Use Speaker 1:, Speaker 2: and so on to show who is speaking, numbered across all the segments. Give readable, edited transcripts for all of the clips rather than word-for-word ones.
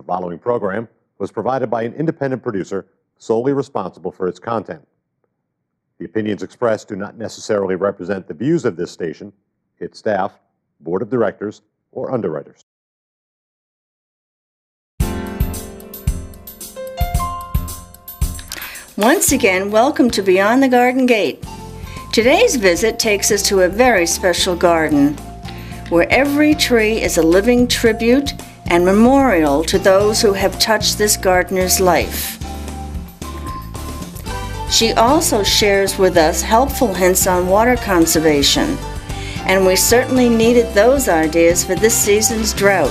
Speaker 1: following program was provided by an independent producer solely responsible for its content. The opinions expressed do not necessarily represent the views of this station, its staff, board of directors, or underwriters.
Speaker 2: Once again, welcome to Beyond the Garden Gate. Today's visit takes us to a very special garden, where every tree is a living tribute and memorial to those who have touched this gardener's life. She also shares with us helpful hints on water conservation, and we certainly needed those ideas for this season's drought.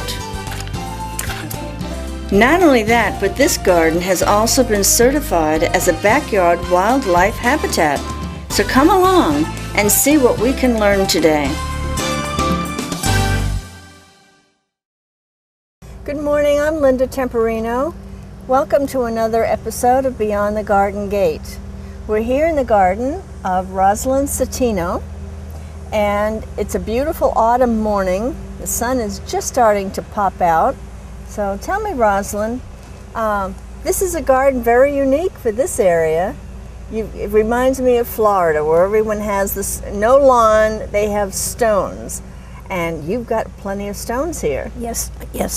Speaker 2: Not only that, but this garden has also been certified as a backyard wildlife habitat. So come along and see what we can learn today. Good morning, I'm Linda Temperino. Welcome to another episode of Beyond the Garden Gate. We're here in the garden of Rosalind Citino, and it's a beautiful autumn morning. The sun is just starting to pop out. So tell me, Rosalind, this is a garden very unique for this area. It reminds me of Florida, where everyone has this, no lawn, they have stones. And you've got plenty of stones here.
Speaker 3: Yes,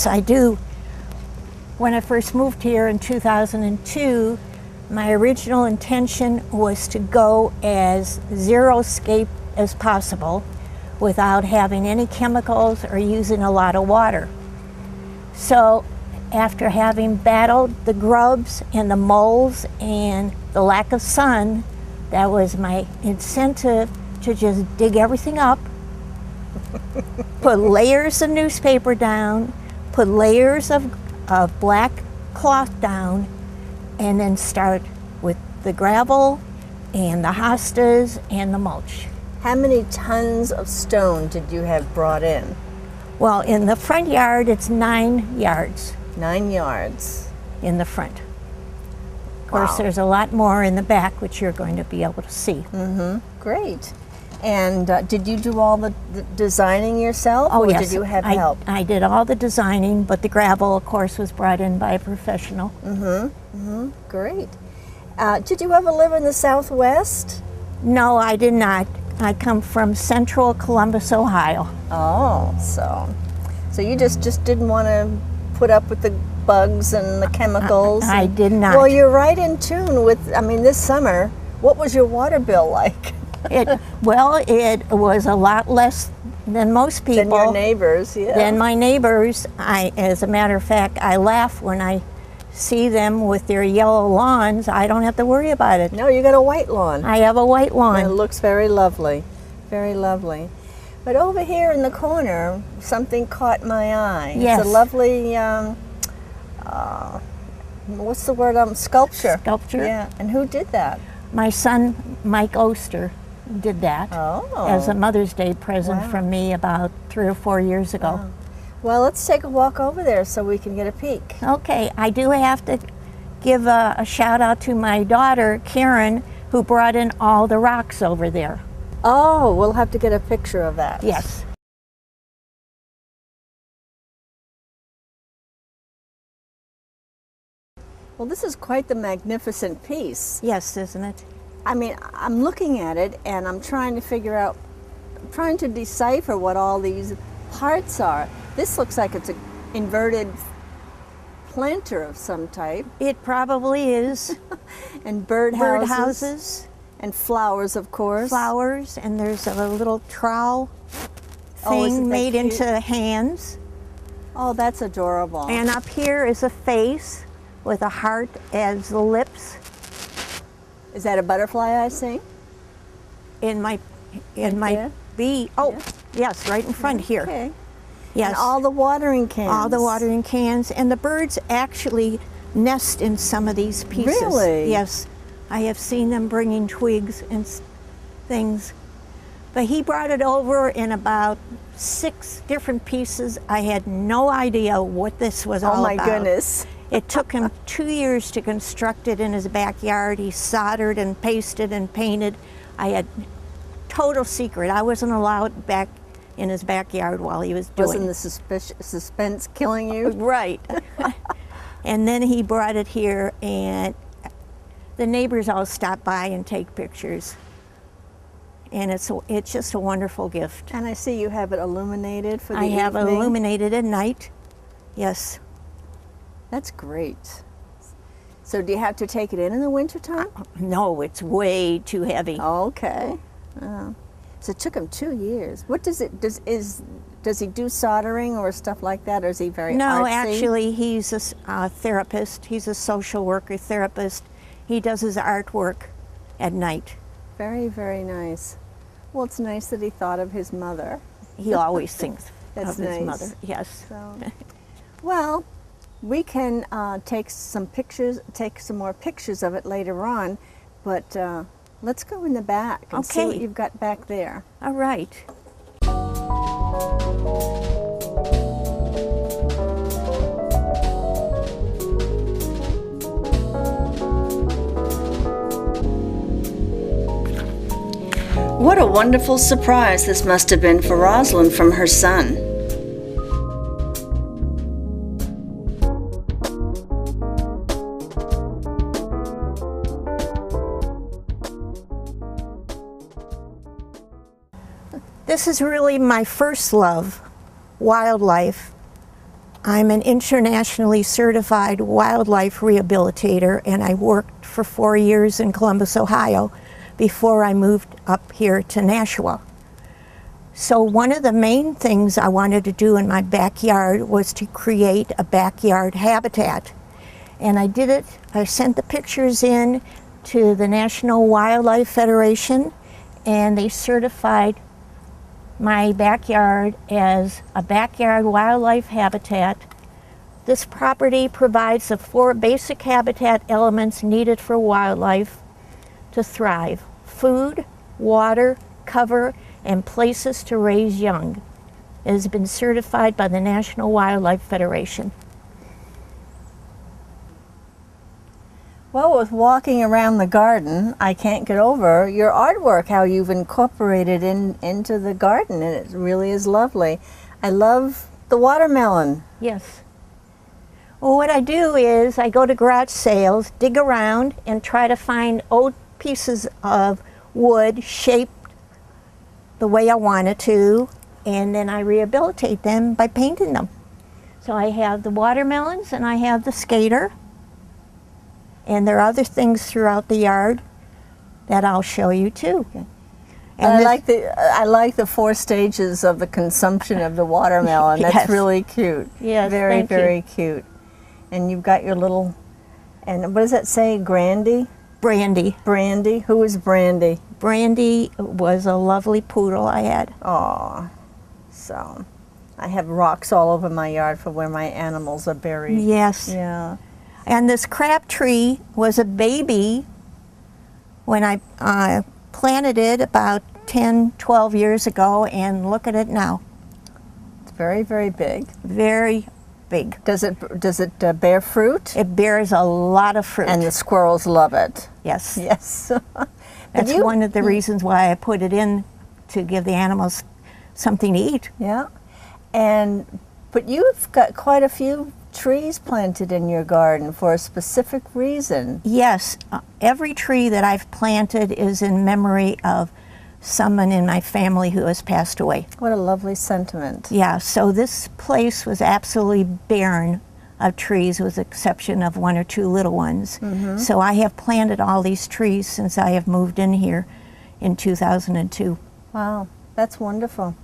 Speaker 3: I do. When I first moved here in 2002, my original intention was to go as zero-scape as possible without having any chemicals or using a lot of water. So after having battled the grubs and the moles and the lack of sun, that was my incentive to just dig everything up, put layers of newspaper down, put layers of black cloth down, and then start with the gravel and the hostas and the mulch.
Speaker 2: How many tons of stone did you have brought in?
Speaker 3: Well, in the front yard, it's 9 yards.
Speaker 2: 9 yards.
Speaker 3: In the front. Of course, there's a lot more in the back, which you're going to be able to see.
Speaker 2: Mm-hmm. Great. And did you do all the designing yourself?
Speaker 3: Oh,
Speaker 2: or
Speaker 3: yes.
Speaker 2: Did you have help?
Speaker 3: I did all the designing, but the gravel, of course, was brought in by a professional.
Speaker 2: Great. Did you ever live in the Southwest?
Speaker 3: No, I did not. I come from central Columbus, Ohio.
Speaker 2: Oh, so you just didn't want to put up with the bugs and the chemicals?
Speaker 3: I did not.
Speaker 2: Well, you're right in tune with, this summer, what was your water bill like?
Speaker 3: It was a lot less than most people.
Speaker 2: Than your neighbors, yeah.
Speaker 3: Than my neighbors. As a matter of fact, I laugh when I see them with their yellow lawns. I don't have to worry about it.
Speaker 2: No, you got a white lawn.
Speaker 3: I have a white lawn.
Speaker 2: And it looks very lovely, very lovely. But over here in the corner, something caught my eye.
Speaker 3: Yes.
Speaker 2: It's a lovely, what's the word? Sculpture.
Speaker 3: Sculpture.
Speaker 2: Yeah. And who did that?
Speaker 3: My son, Mike Oster, did that as a Mother's Day present from me about 3 or 4 years ago.
Speaker 2: Wow. Well, let's take a walk over there so we can get a peek.
Speaker 3: Okay, I do have to give a shout out to my daughter, Karen, who brought in all the rocks over there.
Speaker 2: Oh, we'll have to get a picture of that.
Speaker 3: Yes.
Speaker 2: Well, this is quite the magnificent piece.
Speaker 3: Yes, isn't it?
Speaker 2: I'm looking at it and I'm trying to decipher what all these parts are. This looks like it's an inverted planter of some type.
Speaker 3: It probably is.
Speaker 2: And birdhouses.
Speaker 3: Birdhouses.
Speaker 2: And flowers, of course.
Speaker 3: Flowers, and there's a little trowel thing made into hands.
Speaker 2: Oh, that's adorable.
Speaker 3: And up here is a face with a heart as the lips.
Speaker 2: Is that a butterfly I see?
Speaker 3: In my bee. Oh, yeah. Yes, right in front here.
Speaker 2: Okay.
Speaker 3: Yes.
Speaker 2: And all the watering cans.
Speaker 3: All the watering cans, and the birds actually nest in some of these pieces.
Speaker 2: Really?
Speaker 3: Yes, I have seen them bringing twigs and things. But he brought it over in about 6 different pieces. I had no idea what this was all about.
Speaker 2: Oh my goodness.
Speaker 3: It took him 2 years to construct it in his backyard. He soldered and pasted and painted. I had total secret. I wasn't allowed back in his backyard while he was doing it.
Speaker 2: Wasn't the suspense killing you?
Speaker 3: Right. And then he brought it here, and the neighbors all stop by and take pictures. And it's just a wonderful gift.
Speaker 2: And I see you have it illuminated for the
Speaker 3: I have it
Speaker 2: evening.
Speaker 3: illuminated at night. Yes.
Speaker 2: That's great. So do you have to take it in the wintertime?
Speaker 3: No, it's way too heavy.
Speaker 2: Okay. So it took him 2 years. What does it does he do soldering or stuff like that, or is he very
Speaker 3: No,
Speaker 2: artsy?
Speaker 3: actually, he's a therapist. He's a social worker therapist. He does his artwork at night.
Speaker 2: Very, very nice. Well, it's nice that he thought of his mother.
Speaker 3: He always thinks
Speaker 2: That's
Speaker 3: of his
Speaker 2: nice.
Speaker 3: mother. Yes.
Speaker 2: So, well, we can take some more pictures of it later on, but let's go in the back and see what
Speaker 3: Okay.
Speaker 2: you've got back there.
Speaker 3: All right.
Speaker 2: What a wonderful surprise this must have been for Rosalind from her son.
Speaker 3: This is really my first love, wildlife. I'm an internationally certified wildlife rehabilitator, and I worked for 4 years in Columbus, Ohio, before I moved up here to Nashua. So one of the main things I wanted to do in my backyard was to create a backyard habitat. And I did it. I sent the pictures in to the National Wildlife Federation, and they certified my backyard as a backyard wildlife habitat. This property provides the 4 basic habitat elements needed for wildlife to thrive: food, water, cover, and places to raise young. It has been certified by the National Wildlife Federation.
Speaker 2: Well, with walking around the garden, I can't get over your artwork, how you've incorporated into the garden, and it really is lovely. I love the watermelon.
Speaker 3: Yes. Well, what I do is I go to garage sales, dig around, and try to find old pieces of wood shaped the way I want it to, and then I rehabilitate them by painting them. So I have the watermelons and I have the skater, and there are other things throughout the yard that I'll show you too.
Speaker 2: And
Speaker 3: this-
Speaker 2: I like the 4 stages of the consumption of the watermelon. That's
Speaker 3: Yes.
Speaker 2: really cute.
Speaker 3: Yes,
Speaker 2: very,
Speaker 3: thank you.
Speaker 2: very cute. And you've got your little, and what does that say, Grandy?
Speaker 3: Brandy.
Speaker 2: Brandy? Who is Brandy?
Speaker 3: Brandy was a lovely poodle I had.
Speaker 2: Aw. So, I have rocks all over my yard for where my animals are buried.
Speaker 3: Yes.
Speaker 2: Yeah.
Speaker 3: And this crab tree was a baby when I planted it about 10, 12 years ago, and look at it now.
Speaker 2: It's very, very big.
Speaker 3: Very big.
Speaker 2: Does it bear fruit?
Speaker 3: It bears a lot of fruit.
Speaker 2: And the squirrels love it.
Speaker 3: yes.
Speaker 2: Yes.
Speaker 3: That's one of the reasons why I put it in, to give the animals something to eat.
Speaker 2: Yeah. But you've got quite a few trees planted in your garden for a specific reason.
Speaker 3: Yes, every tree that I've planted is in memory of someone in my family who has passed away.
Speaker 2: What a lovely sentiment.
Speaker 3: Yeah, so this place was absolutely barren of trees with the exception of 1 or 2 little ones. So I have planted all these trees since I have moved in here in 2002.
Speaker 2: Wow, that's wonderful.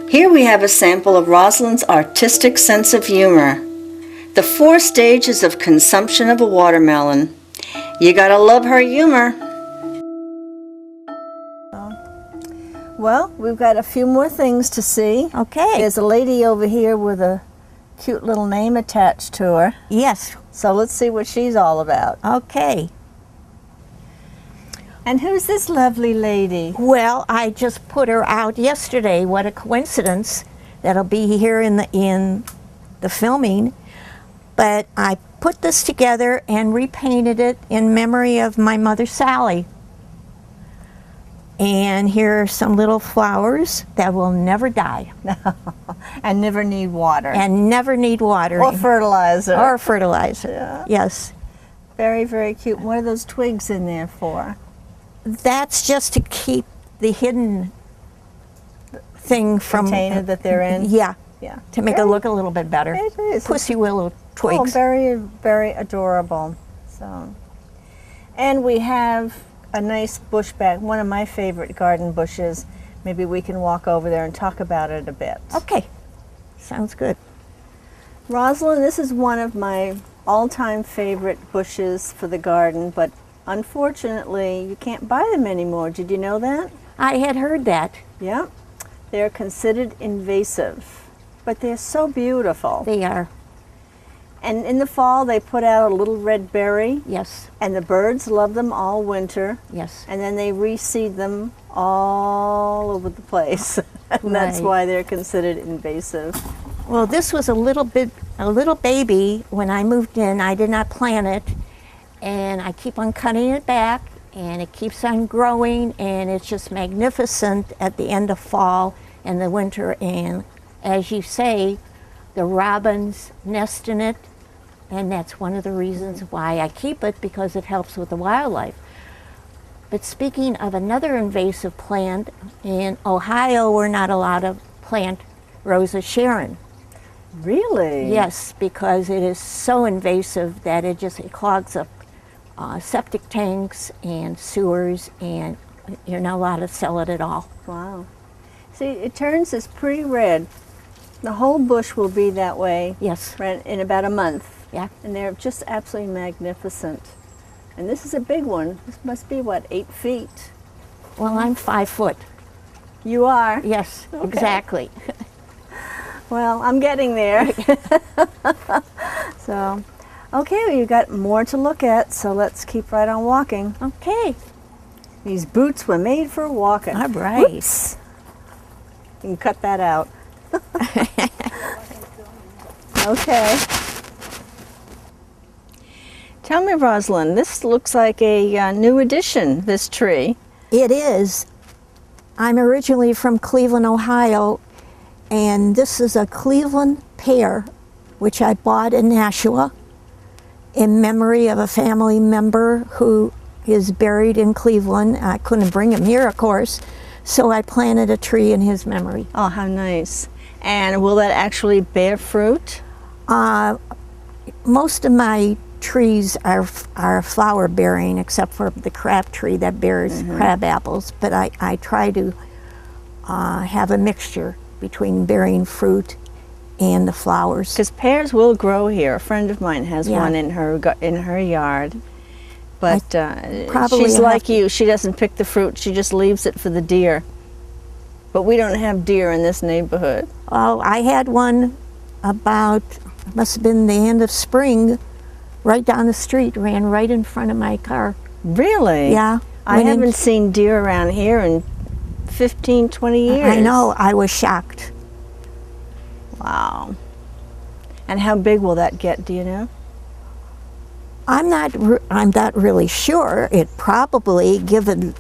Speaker 2: Here we have a sample of Rosalind's artistic sense of humor. The 4 stages of consumption of a watermelon. You gotta love her humor. Well, we've got a few more things to see.
Speaker 3: Okay.
Speaker 2: There's a lady over here with a cute little name attached to her.
Speaker 3: Yes.
Speaker 2: So let's see what she's all about.
Speaker 3: Okay.
Speaker 2: And who's this lovely lady?
Speaker 3: Well, I just put her out yesterday. What a coincidence. That'll be here in the filming. But I put this together and repainted it in memory of my mother, Sally. And here are some little flowers that will never die
Speaker 2: And never need water.
Speaker 3: and never need water
Speaker 2: or fertilizer.
Speaker 3: or fertilizer.
Speaker 2: Yeah.
Speaker 3: Yes.
Speaker 2: Very, very cute. What are those twigs in there for?
Speaker 3: That's just to keep the hidden thing from
Speaker 2: Container that they're in?
Speaker 3: Yeah,
Speaker 2: Yeah.
Speaker 3: to make it look a little bit better.
Speaker 2: It is.
Speaker 3: Pussy willow
Speaker 2: Oh,
Speaker 3: twigs.
Speaker 2: very, very adorable. So, and we have a nice bush back, one of my favorite garden bushes. Maybe we can walk over there and talk about it a bit.
Speaker 3: Okay, sounds good.
Speaker 2: Rosalind, this is one of my all-time favorite bushes for the garden, but unfortunately you can't buy them anymore. Did you know that?
Speaker 3: I had heard that.
Speaker 2: Yeah. They're considered invasive, but they're so beautiful.
Speaker 3: They are,
Speaker 2: And in the fall they put out a little red berry,
Speaker 3: yes,
Speaker 2: and the birds love them all winter,
Speaker 3: yes.
Speaker 2: and then they reseed them all over the place. And that's
Speaker 3: Right.
Speaker 2: why they're considered invasive.
Speaker 3: Well, this was a little baby when I moved in. I did not plant it, and I keep on cutting it back, and it keeps on growing, and it's just magnificent at the end of fall and the winter. And as you say, the robins nest in it, and that's one of the reasons why I keep it, because it helps with the wildlife. But speaking of another invasive plant, in Ohio we're not allowed to plant Rosa Sharon.
Speaker 2: Really?
Speaker 3: Yes, because it is so invasive that it clogs up septic tanks and sewers, and you're not allowed to sell it at all.
Speaker 2: Wow. See, it turns this pretty red. The whole bush will be that way
Speaker 3: Yes,
Speaker 2: in about a month.
Speaker 3: yeah.
Speaker 2: And they're just absolutely magnificent. And this is a big one. This must be, what, 8 feet?
Speaker 3: Well, I'm 5 foot.
Speaker 2: You are?
Speaker 3: Yes,
Speaker 2: Okay.
Speaker 3: exactly.
Speaker 2: Well, I'm getting there. So, okay, well, you've got more to look at, so let's keep right on walking.
Speaker 3: Okay,
Speaker 2: These boots were made for walking.
Speaker 3: all right.
Speaker 2: Whoops. You can cut that out. Okay. Tell me, Rosalind, this looks like a new addition, this tree.
Speaker 3: It is. I'm originally from Cleveland, Ohio, and this is a Cleveland pear, which I bought in Nashua in memory of a family member who is buried in Cleveland. I couldn't bring him here, of course, so I planted a tree in his memory.
Speaker 2: Oh, how nice. And will that actually bear fruit?
Speaker 3: Most of my trees are flower bearing, except for the crab tree that bears crab apples, but I try to have a mixture between bearing fruit and the flowers.
Speaker 2: Because pears will grow here. A friend of mine has
Speaker 3: Yeah.
Speaker 2: one in her yard. But
Speaker 3: probably
Speaker 2: she's
Speaker 3: have
Speaker 2: like
Speaker 3: to-
Speaker 2: you. She doesn't pick the fruit. She just leaves it for the deer. But we don't have deer in this neighborhood.
Speaker 3: Oh, I had one about, must have been the end of spring, right down the street, ran right in front of my car.
Speaker 2: Really?
Speaker 3: Yeah.
Speaker 2: I
Speaker 3: went in-
Speaker 2: haven't seen deer around here in 15, 20 years.
Speaker 3: I know, I was shocked.
Speaker 2: Wow. And how big will that get, do you know?
Speaker 3: I'm not really sure. It probably, given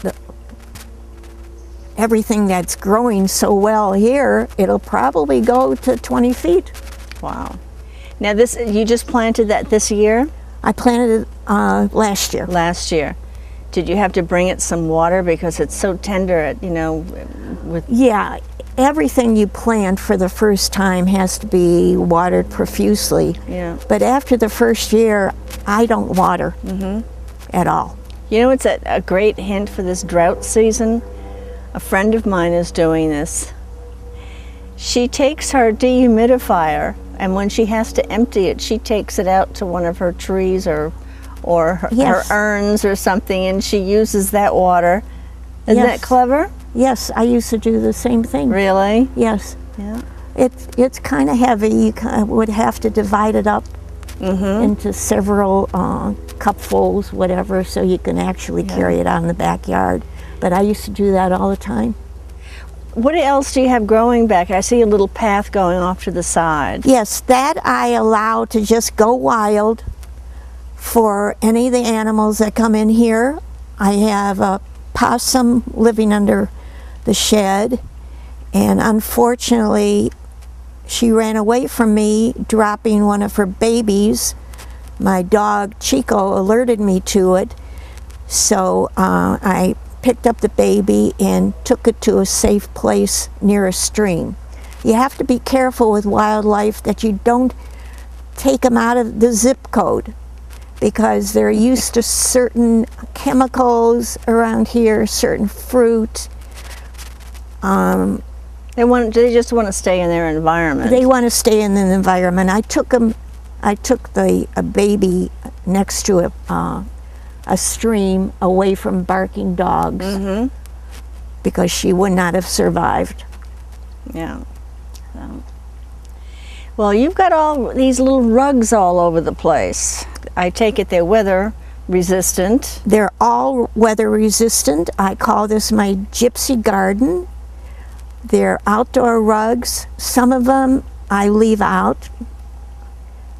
Speaker 3: everything that's growing so well here, it'll probably go to 20 feet.
Speaker 2: Wow. Now you just planted that this year?
Speaker 3: I planted it last year.
Speaker 2: Last year. Did you have to bring it some water because it's so tender, with
Speaker 3: Yeah, everything you plant for the first time has to be watered profusely.
Speaker 2: Yeah.
Speaker 3: But after the first year, I don't water at all.
Speaker 2: You know, it's a great hint for this drought season. A friend of mine is doing this. She takes her dehumidifier, and when she has to empty it, she takes it out to one of her trees or her
Speaker 3: Yes.
Speaker 2: urns or something, and she uses that water. Isn't
Speaker 3: Yes.
Speaker 2: that clever?
Speaker 3: Yes, I used to do the same thing.
Speaker 2: Really?
Speaker 3: Yes.
Speaker 2: Yeah.
Speaker 3: It's kind of heavy. You would have to divide it up into several cupfuls, whatever, so you can actually carry it out in the backyard. But I used to do that all the time.
Speaker 2: What else do you have growing back? I see a little path going off to the side.
Speaker 3: Yes, that I allow to just go wild for any of the animals that come in here. I have a possum living under the shed, and unfortunately she ran away from me, dropping one of her babies. My dog Chico alerted me to it, so I picked up the baby and took it to a safe place near a stream. You have to be careful with wildlife that you don't take them out of the zip code, because they're used to certain chemicals around here, certain fruit.
Speaker 2: They just want to stay in their environment.
Speaker 3: They want to stay in the environment. I took a baby next to a stream away from barking dogs, because she would not have survived.
Speaker 2: Yeah. So. Well, you've got all these little rugs all over the place. I take it they're weather resistant.
Speaker 3: They're all weather resistant. I call this my gypsy garden. They're outdoor rugs. Some of them I leave out.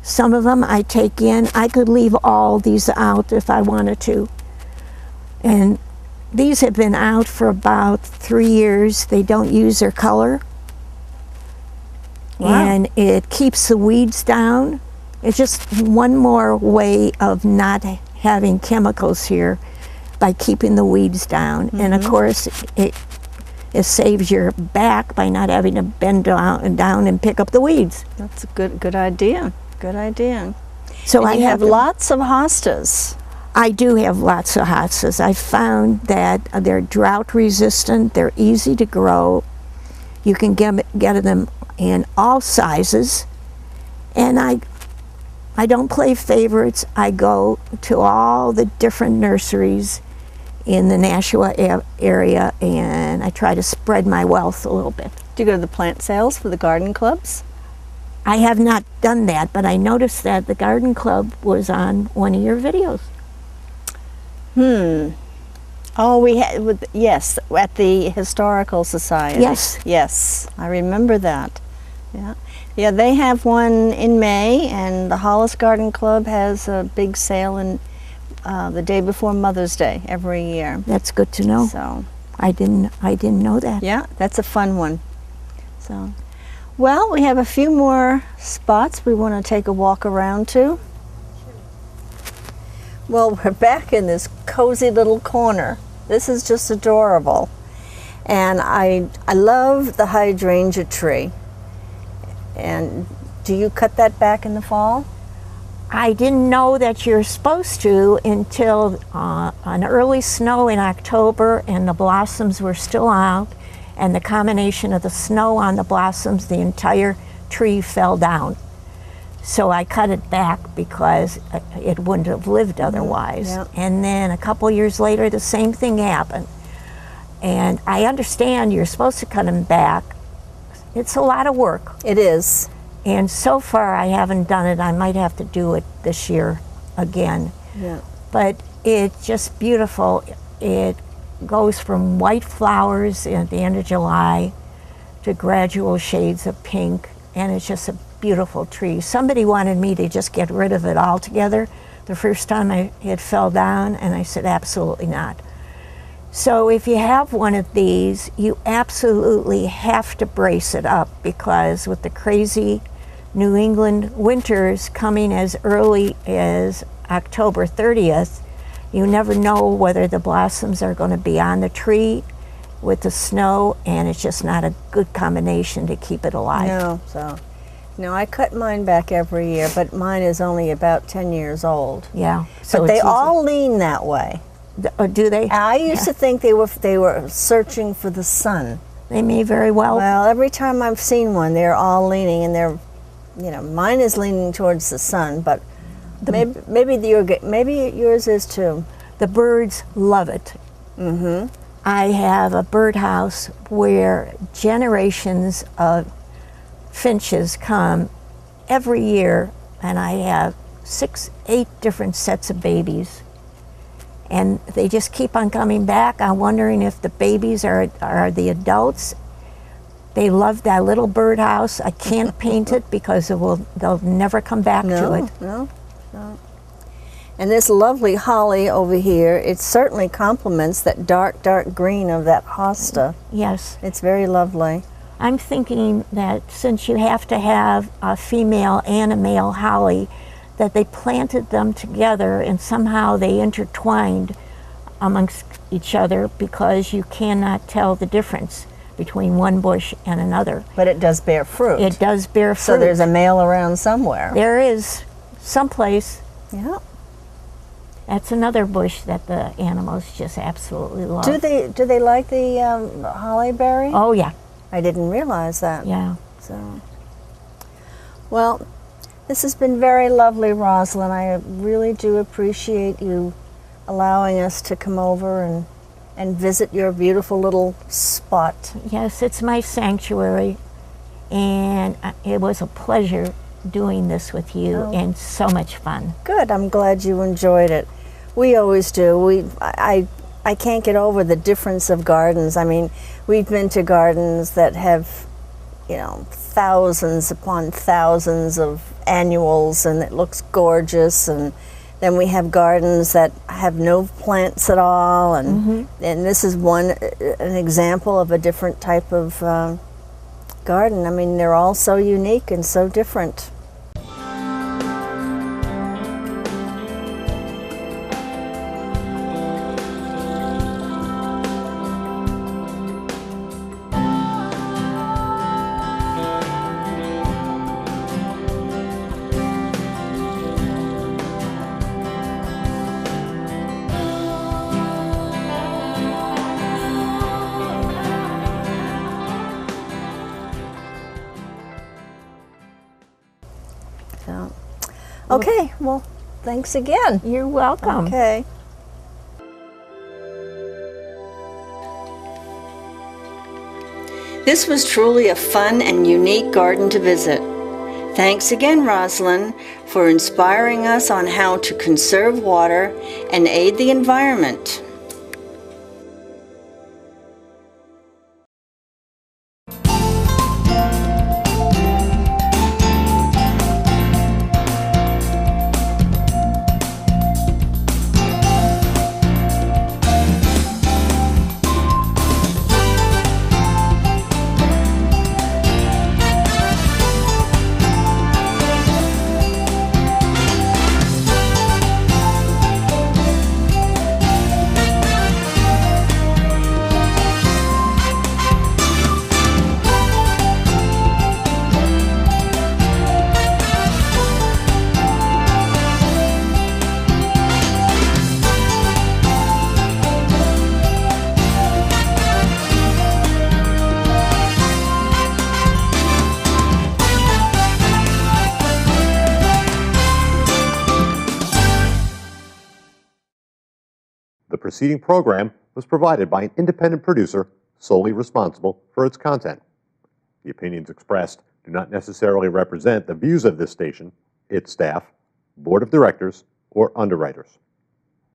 Speaker 3: Some of them I take in. I could leave all these out if I wanted to. And these have been out for about 3 years. They don't use their color.
Speaker 2: Wow.
Speaker 3: And it keeps the weeds down. It's just one more way of not having chemicals here by keeping the weeds down. And of course, it saves your back by not having to bend down and pick up the weeds.
Speaker 2: That's a good idea. Good idea.
Speaker 3: So
Speaker 2: And
Speaker 3: I
Speaker 2: you have
Speaker 3: them.
Speaker 2: lots of hostas.
Speaker 3: I do have lots of hostas. I found that they're drought resistant. They're easy to grow. You can get them in all sizes. And I don't play favorites. I go to all the different nurseries in the Nashua area, and I try to spread my wealth a little bit.
Speaker 2: Do you go to the plant sales for the garden clubs?
Speaker 3: I have not done that, but I noticed that the garden club was on one of your videos.
Speaker 2: Oh, we had, yes, at the Historical Society.
Speaker 3: Yes.
Speaker 2: Yes, I remember that. Yeah. Yeah, they have one in May, and the Hollis Garden Club has a big sale in the day before Mother's Day every year.
Speaker 3: That's good to know.
Speaker 2: So,
Speaker 3: I didn't know that.
Speaker 2: yeah, that's a fun one. So, well, we have a few more spots we want to take a walk around to. Well, we're back in this cozy little corner. This is just adorable. And I love the hydrangea tree. And do you cut that back in the fall?
Speaker 3: I didn't know that you're supposed to until an early snow in October, and the blossoms were still out, and the combination of the snow on the blossoms, the entire tree fell down. So I cut it back because it wouldn't have lived otherwise.
Speaker 2: Yeah.
Speaker 3: And then a couple years later, the same thing happened. And I understand you're supposed to cut them back. It's a lot of work.
Speaker 2: It is.
Speaker 3: And so far I haven't done it. I might have to do it this year again.
Speaker 2: Yeah.
Speaker 3: But it's just beautiful. It goes from white flowers at the end of July to gradual shades of pink, and it's just a beautiful tree. Somebody wanted me to just get rid of it altogether the first time it fell down, and I said absolutely not. So if you have one of these, you absolutely have to brace it up, because with the crazy New England winters coming as early as October 30th, you never know whether the blossoms are going to be on the tree with the snow, and it's just not a good combination to keep it alive.
Speaker 2: No, so. No, I cut mine back every year, but mine is only about 10 years old.
Speaker 3: Yeah.
Speaker 2: But
Speaker 3: it's
Speaker 2: they
Speaker 3: easy.
Speaker 2: all lean that way.
Speaker 3: Do they?
Speaker 2: I used to think they were searching for the sun.
Speaker 3: They may very well.
Speaker 2: Well, every time I've seen one, they're all leaning, and they're, mine is leaning towards the sun, but maybe yours is too.
Speaker 3: The birds love it.
Speaker 2: Mm-hmm.
Speaker 3: I have a birdhouse where generations of finches come every year, and I have 6, 8 different sets of babies. And they just keep on coming back. I'm wondering if the babies are the adults. They love that little birdhouse. I can't paint it because they'll never come back to it.
Speaker 2: No. And this lovely holly over here, it certainly complements that dark, dark green of that hosta.
Speaker 3: Yes.
Speaker 2: It's very lovely.
Speaker 3: I'm thinking that since you have to have a female and a male holly, that they planted them together and somehow they intertwined amongst each other, because you cannot tell the difference between one bush and another.
Speaker 2: But it does bear fruit.
Speaker 3: It does bear fruit.
Speaker 2: So there's a male around somewhere.
Speaker 3: There is someplace.
Speaker 2: Yeah.
Speaker 3: That's another bush that the animals just absolutely love.
Speaker 2: Do they like the holly berry?
Speaker 3: Oh yeah.
Speaker 2: I didn't realize that.
Speaker 3: Yeah.
Speaker 2: So, well, this has been very lovely, Rosalind. I really do appreciate you allowing us to come over and visit your beautiful little spot.
Speaker 3: Yes, it's my sanctuary, and it was a pleasure doing this with you, and so much fun.
Speaker 2: Good. I'm glad you enjoyed it. We always do. I can't get over the difference of gardens. I mean, we've been to gardens that have, thousands upon thousands of annuals, and it looks gorgeous. And then we have gardens that have no plants at all. And this is an example of a different type of garden. I mean, they're all so unique and so different. So, okay, well, thanks again.
Speaker 3: You're welcome.
Speaker 2: Okay. This was truly a fun and unique garden to visit. Thanks again, Rosalind, for inspiring us on how to conserve water and aid the environment.
Speaker 1: The preceding program was provided by an independent producer solely responsible for its content. The opinions expressed do not necessarily represent the views of this station, its staff, board of directors, or underwriters.